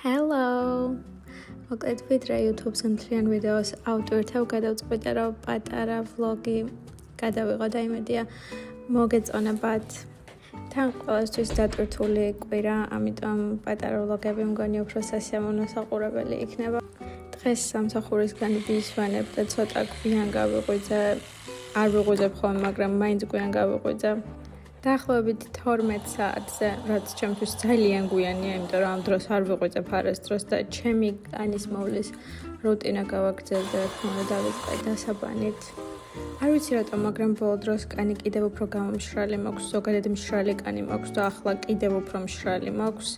Hello! მოკლედ ვიდრე YouTube-ზე მთლიან ვიდეოს ავტვირთავ გადავწყვიტე რომ პატარა ვლოგი გადავიღო და იმედია მოგეწონებათ. თან ყველასთვის დატვირთული კვირა, ამიტომ პატარა ვლოგები მგონი უფრო სასიამოვნო საყურებელი იქნება. დღეს სამსახურისგან ვისვენებ და ცოტა გვიან გავიღვიძე. არ ვიღვიძებ ხოლმე, მაგრამ მაინც გვიან გავიღვიძე. დაახლოებით 12 საათზე, რაც ჩემთვის ძალიან გვიანია, იმიტომ რომ ამ დროს არ ვიღვიძებ არასდროს და ჩემი კანის მოვლის რუტინა გავაგრძელდა, რა თქმა უნდა, დავიწყე დასაბანით. არ ვიცი რატომ, მაგრამ ბოლო დროს კანი კიდევ უფრო გამომშრალი მაქვს, ზოგადად მშრალი კანი მაქვს და ახლა კიდევ უფრო მშრალი მაქვს.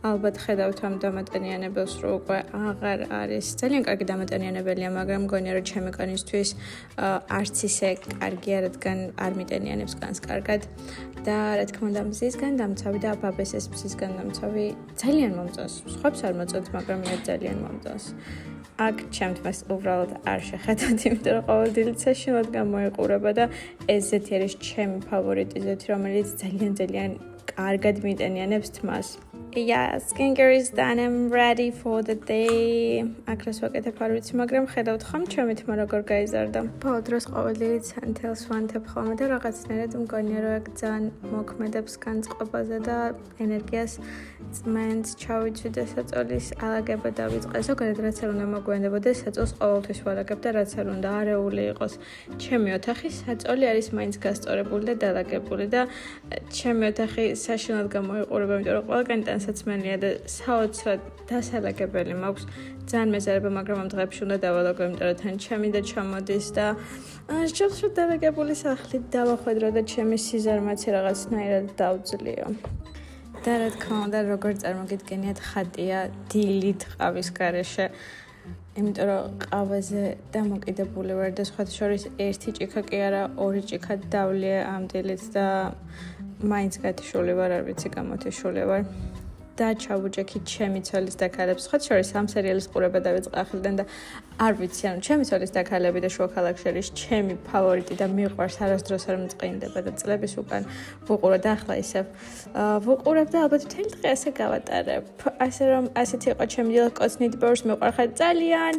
ალბათ ხედავთ ამ დამატენიანებელს, რომ უკვე აღარ არის. ძალიან კარგი დამატენიანებელია, მაგრამ მგონია რომ ჩემი კანისთვის არც ისე კარგია, რადგან არ მიტენიანებს კანს კარგად. და რა თქმა უნდა, მზისგან დამცავი და აბაბესეს მზისგან დამცავი ძალიან მომწონს. სხვებს არ მოწონს, მაგრამ მე ძალიან მომწონს. აქ ჩემთვის უბრალოდ არ შეხედოთ, იმიტომ რომ ყოველდღიურად სეშნად გამოიყურება და ესეთი არის ჩემი ფავორიტი ზეთი, რომელიც ძალიან კარგად მიტენიანებს თმას. Yeah, skincare is done. I'm ready for the day. Აკრას ვაკეთებ არ ვიცი, მაგრამ ხედავთ ხომ ჩემი თმა როგორ გაიზარდა. ბოლო დროს ყოველდღიურად სანთელს ვანთებ ხოლმე და რაღაცნაირად მგონია რომ აქ ძალიან მოქმედებს განწყობაზე და ენერგიას წმენს. ჩავიცვიდე საწოლის ალაგება დავიწყე. ზოგადად რაც არ უნდა მოგვიანდებოდეს, საწოლს ყოველთვის ვალაგებ და რაც არ უნდა არეული იყოს. ჩემი ოთახი საწოლი არის მაინც გასწორებული და დალაგებული და ჩემი ოთახი საშინლად გამოიყურება, იმიტომ რომ ყველგან საცმელია და საოცრად დასალაგებელი მაქვს. ძალიან მეზარება, მაგრამ ამ დღეებში უნდა დავალაგო, იმიტომ რომ თან ჩემი და ჩამოდის და შევსვით დალაგებული სახლით დავახვედრო და ჩემი სიზარმაცი რაღაცნაირად დავძლიო. და რა თქმა უნდა, როგორ წარმოგიდგენიათ, ხატია დილით ყავის გარეშე. იმიტომ რომ ყავაზე დამოკიდებული ვარ და სხვათა შორის ერთი ჭიქა კი არა, ორი ჭიქა დავლია ამ დილით და მაინც გათიშული ვარ, არ ვიცი გამოთიშული ვარ. და ჩავუჭექი ჩემი ცოლის და ქალებს. სხვათა შორის ამ სერიალის ყურება დავიწყე ახლიდან და არ ვიცი, ანუ ჩემი ცოლის და ქალები და შუაქალაქში არის ჩემი ფავორიტი და მიყვარს, არასდროს არ მწყინდება და წლების უკან ვუყურე და ახლა ისევ ვუყურებ და ალბათ მთელი დღე ასე გავატარებ. ასე რომ ასეთი იყო ჩემი დილა, კოცნით ბევრს მიყვარხარ ძალიან.